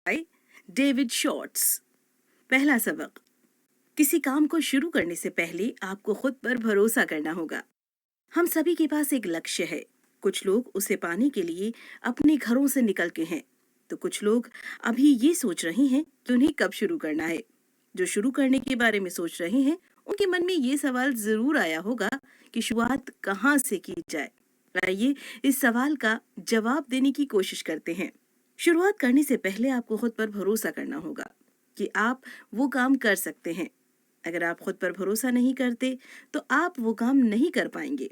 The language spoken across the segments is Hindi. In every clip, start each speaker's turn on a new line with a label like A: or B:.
A: By David shorts. पहला सबक, किसी काम को शुरू करने से पहले आपको खुद पर भरोसा करना होगा। हम सभी के पास एक लक्ष्य है। कुछ लोग उसे पाने के लिए अपने घरों से निकल के हैं, तो कुछ लोग अभी ये सोच रहे हैं कि उन्हें कब शुरू करना है। जो शुरू करने के बारे में सोच रहे हैं, उनके मन में ये सवाल जरूर आया होगा कि शुरुआत कहाँ से की जाए। आइए इस सवाल का जवाब देने की कोशिश करते हैं। शुरुआत करने से पहले आपको खुद पर भरोसा करना होगा कि आप वो काम कर सकते हैं। अगर आप खुद पर भरोसा नहीं करते, तो आप वो काम नहीं कर पाएंगे।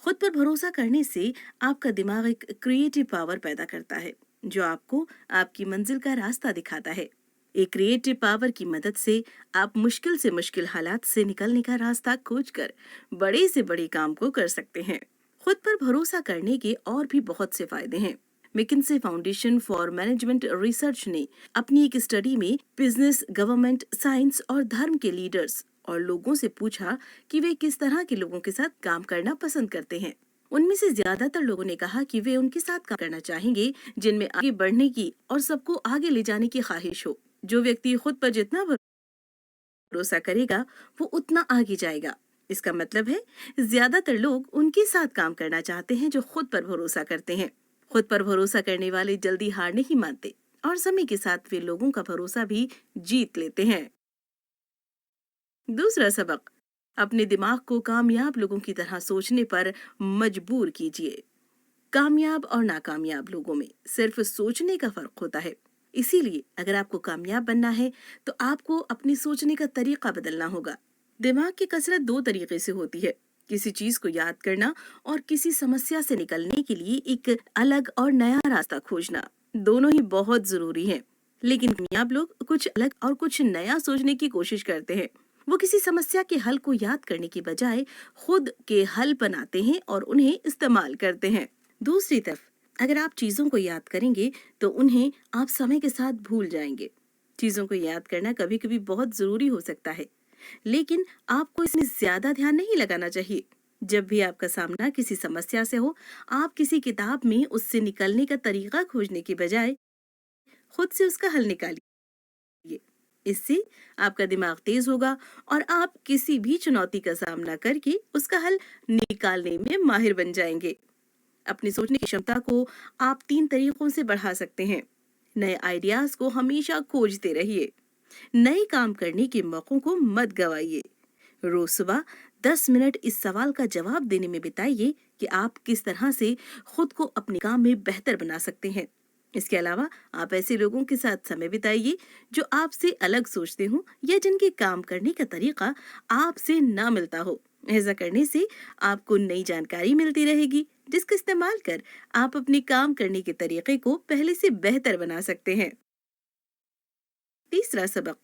A: खुद पर भरोसा करने से आपका दिमाग एक क्रिएटिव पावर पैदा करता है, जो आपको आपकी मंजिल का रास्ता दिखाता है। एक क्रिएटिव पावर की मदद से आप मुश्किल से मुश्किल हालात से निकलने का रास्ता खोजकर बड़े से बड़े काम को कर सकते हैं। खुद पर भरोसा करने के और भी बहुत से फायदे हैं। McKinsey foundation for management research ने अपनी एक स्टडी में बिजनेस, गवर्नमेंट, साइंस और धर्म के लीडर्स और लोगों से पूछा कि वे किस तरह के लोगों के साथ काम करना पसंद करते हैं। उनमें से ज्यादातर लोगों ने कहा कि वे उनके साथ काम करना चाहेंगे जिनमें आगे बढ़ने की और सबको आगे ले जाने की ख्वाहिश हो। जो व्यक्ति खुद पर जितना भरोसा करेगा, वो उतना आगे जाएगा। इसका मतलब है, ज्यादातर लोग उनके साथ काम करना चाहते हैं जो खुद पर भरोसा करते हैं। खुद पर भरोसा करने वाले जल्दी हार नहीं मानते और समय के साथ वे लोगों का भरोसा भी जीत लेते हैं। दूसरा सबक, अपने दिमाग को कामयाब लोगों की तरह सोचने पर मजबूर कीजिए। कामयाब और नाकामयाब लोगों में सिर्फ सोचने का फर्क होता है। इसीलिए अगर आपको कामयाब बनना है, तो आपको अपनी सोचने का तरीका बदलना होगा। दिमाग की कसरत दो तरीके से होती है, किसी चीज को याद करना और किसी समस्या से निकलने के लिए एक अलग और नया रास्ता खोजना। दोनों ही बहुत जरूरी हैं। लेकिन कामयाब लोग कुछ अलग और कुछ नया सोचने की कोशिश करते हैं। वो किसी समस्या के हल को याद करने की बजाय खुद के हल बनाते हैं और उन्हें इस्तेमाल करते हैं। दूसरी तरफ, अगर आप चीजों को याद करेंगे, तो उन्हें आप समय के साथ भूल जाएंगे। चीजों को याद करना कभी कभी बहुत जरूरी हो सकता है, लेकिन आपको इसमें ज्यादा ध्यान नहीं लगाना चाहिए। जब भी आपका सामना किसी समस्या से हो, आप किसी किताब में उससे निकलने का तरीका खोजने की बजाय खुद से उसका हल निकालिए। इससे आपका दिमाग तेज होगा और आप किसी भी चुनौती का सामना करके उसका हल निकालने में माहिर बन जाएंगे। अपनी सोचने की क्षमता को आप 3 तरीकों से बढ़ा सकते हैं। नए आइडियाज को हमेशा खोजते रहिए। नए काम करने के मौकों को मत गवाइए। रोज सुबह 10 मिनट इस सवाल का जवाब देने में बिताइए कि आप किस तरह से खुद को अपने काम में बेहतर बना सकते हैं। इसके अलावा आप ऐसे लोगों के साथ समय बिताइए जो आपसे अलग सोचते हों या जिनके काम करने का तरीका आपसे ना मिलता हो। ऐसा करने से आपको नई जानकारी मिलती रहेगी, जिसका इस्तेमाल कर आप अपने काम करने के तरीके को पहले से बेहतर बना सकते हैं। तीसरा सबक,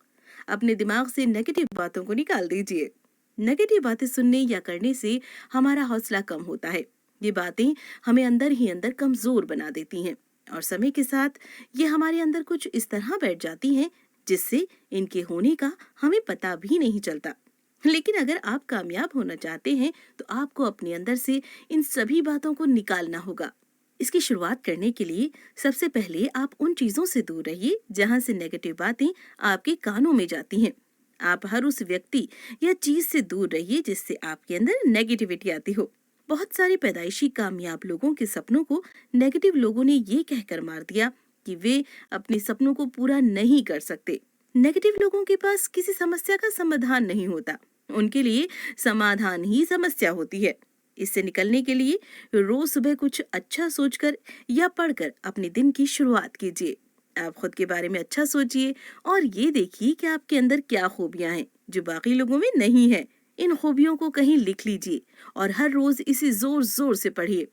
A: अपने दिमाग से नेगेटिव बातों को निकाल दीजिए। नेगेटिव बातें सुनने या करने से हमारा हौसला कम होता है। ये बातें हमें अंदर ही अंदर कमजोर बना देती हैं और समय के साथ ये हमारे अंदर कुछ इस तरह बैठ जाती हैं, जिससे इनके होने का हमें पता भी नहीं चलता। लेकिन अगर आप कामयाब होना चाहते हैं, तो आपको अपने अंदर से इन सभी बातों को निकालना होगा। इसकी शुरुआत करने के लिए सबसे पहले आप उन चीजों से दूर रहिए जहां से नेगेटिव बातें आपके कानों में जाती हैं। आप हर उस व्यक्ति या चीज से दूर रहिए जिससे आपके अंदर नेगेटिविटी आती हो। बहुत सारे पैदाइशी कामयाब लोगों के सपनों को नेगेटिव लोगों ने ये कहकर मार दिया कि वे अपने सपनों को पूरा नहीं कर सकते। नेगेटिव लोगों के पास किसी समस्या का समाधान नहीं होता, उनके लिए समाधान ही समस्या होती है। इससे निकलने के लिए रोज सुबह कुछ अच्छा सोचकर या पढ़कर अपने दिन की शुरुआत कीजिए। आप खुद के बारे में अच्छा सोचिए और ये देखिए कि आपके अंदर क्या खूबियां हैं जो बाकी लोगों में नहीं है। इन खूबियों को कहीं लिख लीजिए और हर रोज इसे जोर जोर से पढ़िए।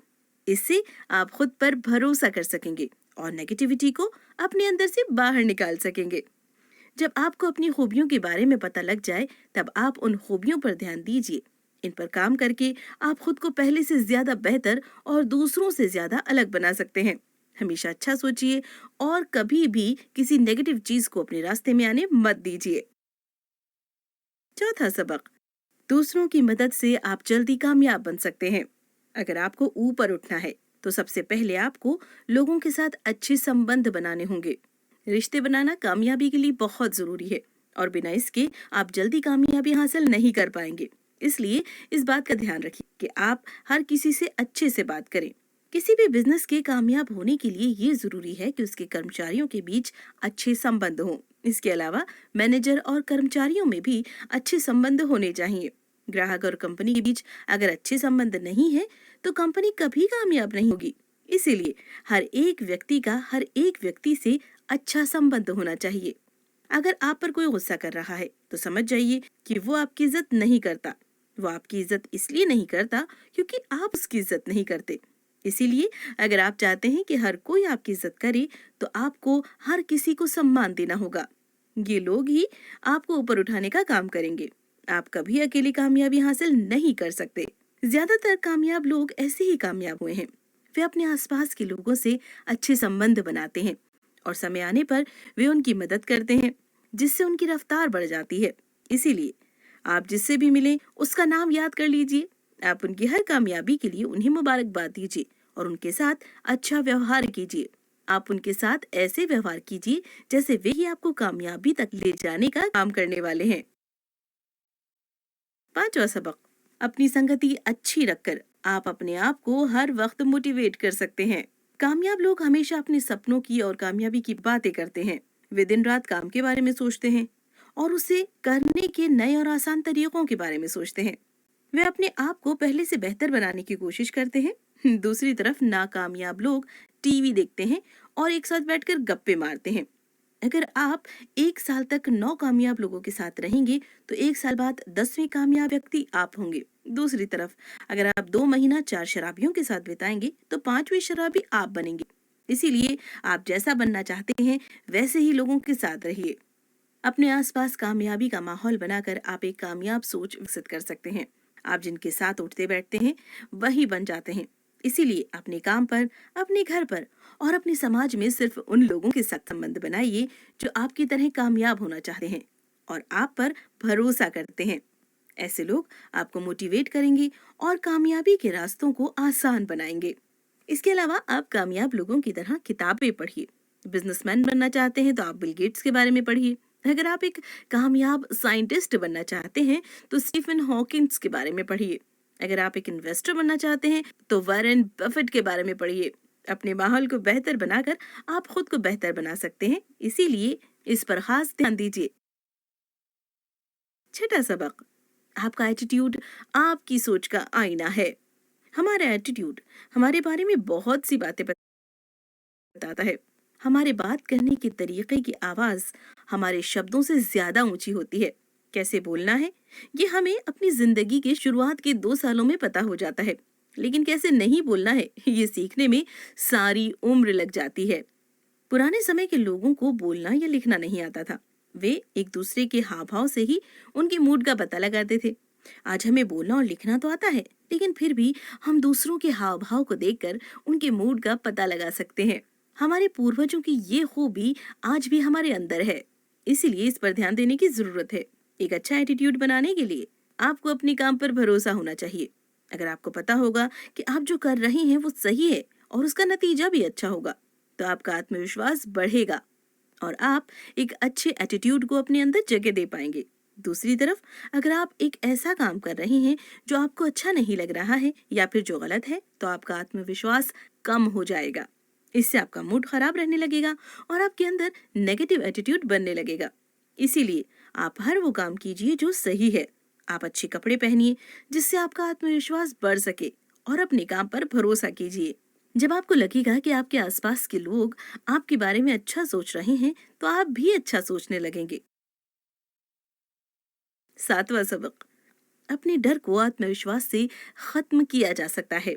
A: इससे आप खुद पर भरोसा कर सकेंगे और नेगेटिविटी को अपने अंदर से बाहर निकाल सकेंगे। जब आपको अपनी खूबियों के बारे में पता लग जाए, तब आप उन खूबियों पर ध्यान दीजिए। इन पर काम करके आप खुद को पहले से ज्यादा बेहतर और दूसरों से ज्यादा अलग बना सकते हैं। हमेशा अच्छा सोचिए और कभी भी किसी नेगेटिव चीज को अपने रास्ते में आने मत दीजिए। चौथा सबक, दूसरों की मदद से आप जल्दी कामयाब बन सकते हैं। अगर आपको ऊपर उठना है, तो सबसे पहले आपको लोगों के साथ अच्छे संबंध बनाने होंगे। रिश्ते बनाना कामयाबी के लिए बहुत जरूरी है और बिना इसके आप जल्दी कामयाबी हासिल नहीं कर पाएंगे। इसलिए इस बात का ध्यान रखिए कि आप हर किसी से अच्छे से बात करें। किसी भी बिजनेस के कामयाब होने के लिए ये जरूरी है कि उसके कर्मचारियों के बीच अच्छे संबंध हों। इसके अलावा मैनेजर और कर्मचारियों में भी अच्छे संबंध होने चाहिए। ग्राहक और कंपनी के बीच अगर अच्छे संबंध नहीं है तो कंपनी कभी कामयाब नहीं होगी। इसीलिए हर एक व्यक्ति का हर एक व्यक्ति से अच्छा संबंध होना चाहिए। अगर आप पर कोई गुस्सा कर रहा है तो समझ जाइए कि वो आपकी इज्जत नहीं करता। वो आपकी इज्जत इसलिए नहीं करता क्योंकि आप उसकी इज्जत नहीं करते। इसीलिए अगर आप चाहते हैं कि हर कोई आपकी इज्जत करे तो आपको हर किसी को सम्मान देना होगा। ये लोग ही आपको ऊपर उठाने का काम करेंगे। आप कभी अकेले कामयाबी हासिल नहीं कर सकते। ज्यादातर कामयाब लोग ऐसे ही कामयाब हुए हैं। वे अपने आसपास के लोगों से अच्छे संबंध बनाते हैं और समय आने पर वे उनकी मदद करते हैं, जिससे उनकी रफ्तार बढ़ जाती है। इसीलिए आप जिससे भी मिलें उसका नाम याद कर लीजिए। आप उनकी हर कामयाबी के लिए उन्हें मुबारकबाद दीजिए और उनके साथ अच्छा व्यवहार कीजिए। आप उनके साथ ऐसे व्यवहार कीजिए जैसे वे ही आपको कामयाबी तक ले जाने का काम करने वाले हैं। पांचवा सबक, अपनी संगति अच्छी रखकर आप अपने आप को हर वक्त मोटिवेट कर सकते हैं। कामयाब लोग हमेशा अपने सपनों की और कामयाबी की बातें करते हैं। वे दिन रात काम के बारे में सोचते हैं और उसे करने के नए और आसान तरीकों के बारे में सोचते हैं। वे अपने आप को पहले से बेहतर बनाने की कोशिश करते हैं। दूसरी तरफ नाकामयाब लोग टीवी देखते हैं और एक साथ बैठकर गप्पे मारते हैं। अगर आप एक साल तक 9 कामयाब लोगों के साथ रहेंगे तो एक साल बाद 10वें कामयाब व्यक्ति आप होंगे। दूसरी तरफ अगर आप 2 महीना 4 शराबियों के साथ बिताएंगे तो 5वें शराबी आप बनेंगे। इसीलिए आप जैसा बनना चाहते हैं वैसे ही लोगों के साथ रहिए। अपने आसपास कामयाबी का माहौल बनाकर आप एक कामयाब सोच विकसित कर सकते हैं। आप जिनके साथ उठते बैठते हैं वही बन जाते हैं। इसीलिए अपने काम पर, अपने घर पर और अपने समाज में सिर्फ उन लोगों के साथ संबंध बनाइए जो आपकी तरह कामयाब होना चाहते हैं और आप पर भरोसा करते हैं। ऐसे लोग आपको मोटिवेट करेंगे और कामयाबी के रास्तों को आसान बनाएंगे। इसके अलावा आप कामयाब लोगों की तरह किताबें पढ़िए। बिजनेसमैन बनना चाहते हैं तो आप बिल गेट्स के बारे में पढ़िए। अगर आप एक कामयाब साइंटिस्ट बनना चाहते हैं तो स्टीफन हॉकिंस के बारे में पढ़िए। अगर आप एक इन्वेस्टर बनना चाहते हैं तो वॉरेन बफेट के बारे में पढ़िए। अपने माहौल को बेहतर बनाकर आप खुद को बेहतर बना सकते हैं, इसीलिए इस पर खास ध्यान दीजिए। छठा सबक, आपका एटीट्यूड आपकी सोच का आईना है। हमारा एटीट्यूड हमारे बारे में बहुत सी बातें बताता है। हमारे बात करने के तरीके की आवाज हमारे शब्दों से ज्यादा ऊंची होती है। कैसे बोलना है ये हमें अपनी जिंदगी के शुरुआत के 2 सालों में पता हो जाता है, लेकिन कैसे नहीं बोलना है ये सीखने में सारी उम्र लग जाती है। पुराने समय के लोगों को बोलना या लिखना नहीं आता था। वे एक दूसरे के हाव भाव से ही उनके मूड का पता लगाते थे। आज हमें बोलना और लिखना तो आता है, लेकिन फिर भी हम दूसरों के हाव भाव को देखकर उनके मूड का पता लगा सकते हैं। हमारे पूर्वजों की ये खूबी आज भी हमारे अंदर है, इसीलिए इस पर ध्यान देने की जरूरत है। एक अच्छा एटीट्यूड बनाने के लिए आपको अपने काम पर भरोसा होना चाहिए। अगर आपको पता होगा कि आप जो कर रहे हैं वो सही है और उसका नतीजा भी अच्छा होगा तो आपका आत्मविश्वास बढ़ेगा और आप एक अच्छे एटीट्यूड को अपने अंदर जगह दे पाएंगे। दूसरी तरफ अगर आप एक ऐसा काम कर रहे हैं जो आपको अच्छा नहीं लग रहा है या फिर जो गलत है तो आपका आत्मविश्वास कम हो जाएगा। इससे आपका मूड खराब रहने लगेगा और आपके अंदर नेगेटिव एटीट्यूड बनने लगेगा। इसीलिए आप हर वो काम कीजिए जो सही है। आप अच्छे कपड़े पहनिए जिससे आपका आत्मविश्वास बढ़ सके और अपने काम पर भरोसा कीजिए। जब आपको लगेगा कि आपके आसपास के लोग आपके बारे में अच्छा सोच रहे हैं तो आप भी अच्छा सोचने लगेंगे। 7वां सबक, अपने डर को आत्मविश्वास से खत्म किया जा सकता है।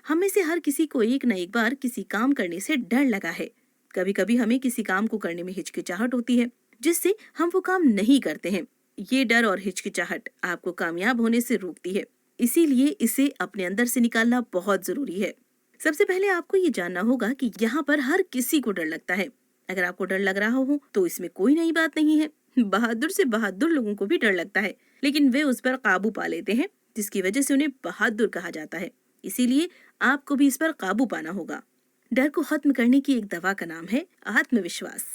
A: हम में से हर किसी को एक न एक बार किसी काम करने से डर लगा है। कभी कभी हमें किसी काम को करने में हिचकिचाहट होती है जिससे हम वो काम नहीं करते हैं। ये डर और हिचकिचाहट आपको कामयाब होने से रोकती है, इसीलिए इसे अपने अंदर से निकालना बहुत जरूरी है। सबसे पहले आपको ये जानना होगा कि यहाँ पर हर किसी को डर लगता है। अगर आपको डर लग रहा हो तो इसमें कोई नई बात नहीं है। बहादुर से बहादुर लोगों को भी डर लगता है, लेकिन वे उस पर काबू पा लेते हैं, जिसकी वजह से उन्हें बहादुर कहा जाता है। इसीलिए आपको भी इस पर काबू पाना होगा। डर को खत्म करने की एक दवा का नाम है आत्मविश्वास।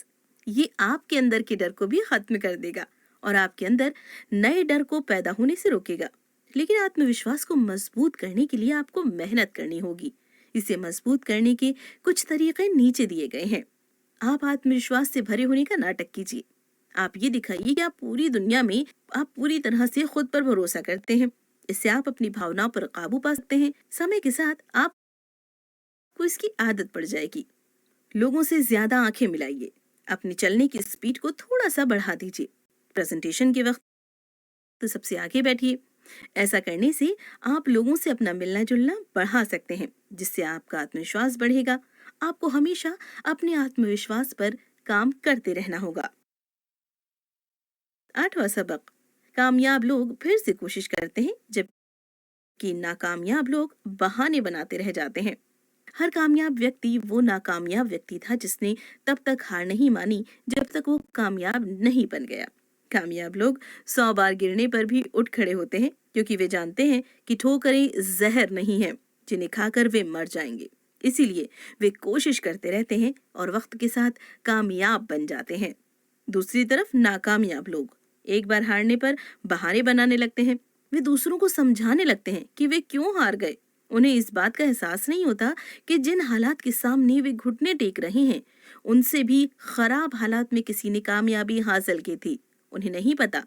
A: ये आपके अंदर के डर को भी खत्म कर देगा और आपके अंदर नए डर को पैदा होने से रोकेगा। लेकिन आत्मविश्वास को मजबूत करने के लिए आपको मेहनत करनी होगी। इसे मजबूत करने के कुछ तरीके नीचे दिए गए हैं। आप आत्मविश्वास से भरे होने का नाटक कीजिए। आप ये दिखाइए कि आप पूरी दुनिया में आप पूरी तरह से खुद पर भरोसा करते हैं। इससे आप अपनी भावनाओं पर काबू पा सकते हैं। समय के साथ आपको इसकी आदत पड़ जाएगी। लोगों से ज्यादा आंखें मिलाइए। अपनी चलने की स्पीड को थोड़ा सा बढ़ा दीजिए। प्रेजेंटेशन के वक्त तो सबसे आगे बैठिए। ऐसा करने से आप लोगों से अपना मिलना जुलना बढ़ा सकते हैं, जिससे आपका आत्मविश्वास बढ़ेगा। आपको हमेशा अपने आत्मविश्वास पर काम करते रहना होगा। 8वां सबक, कामयाब लोग फिर से कोशिश करते हैं जबकि नाकामयाब लोग बहाने बनाते रह जाते हैं। हर कामयाब व्यक्ति वो नाकामयाब व्यक्ति था जिसने तब तक हार नहीं मानी जब तक वो कामयाब नहीं बन गया। कामयाब लोग 100 बार गिरने पर भी उठ खड़े होते हैं, क्योंकि वे जानते हैं कि ठोकरें जहर नहीं है जिन्हें खाकर वे मर जाएंगे। इसीलिए वे कोशिश करते रहते हैं और वक्त के साथ कामयाब बन जाते हैं। दूसरी तरफ नाकामयाब लोग एक बार हारने पर बहाने बनाने लगते हैं। वे दूसरों को समझाने लगते हैं कि वे क्यों हार गए। उन्हें इस बात का एहसास नहीं होता कि जिन हालात के सामने वे घुटने टेक रहे हैं, उनसे भी खराब हालात में किसी ने कामयाबी हासिल की थी। उन्हें नहीं पता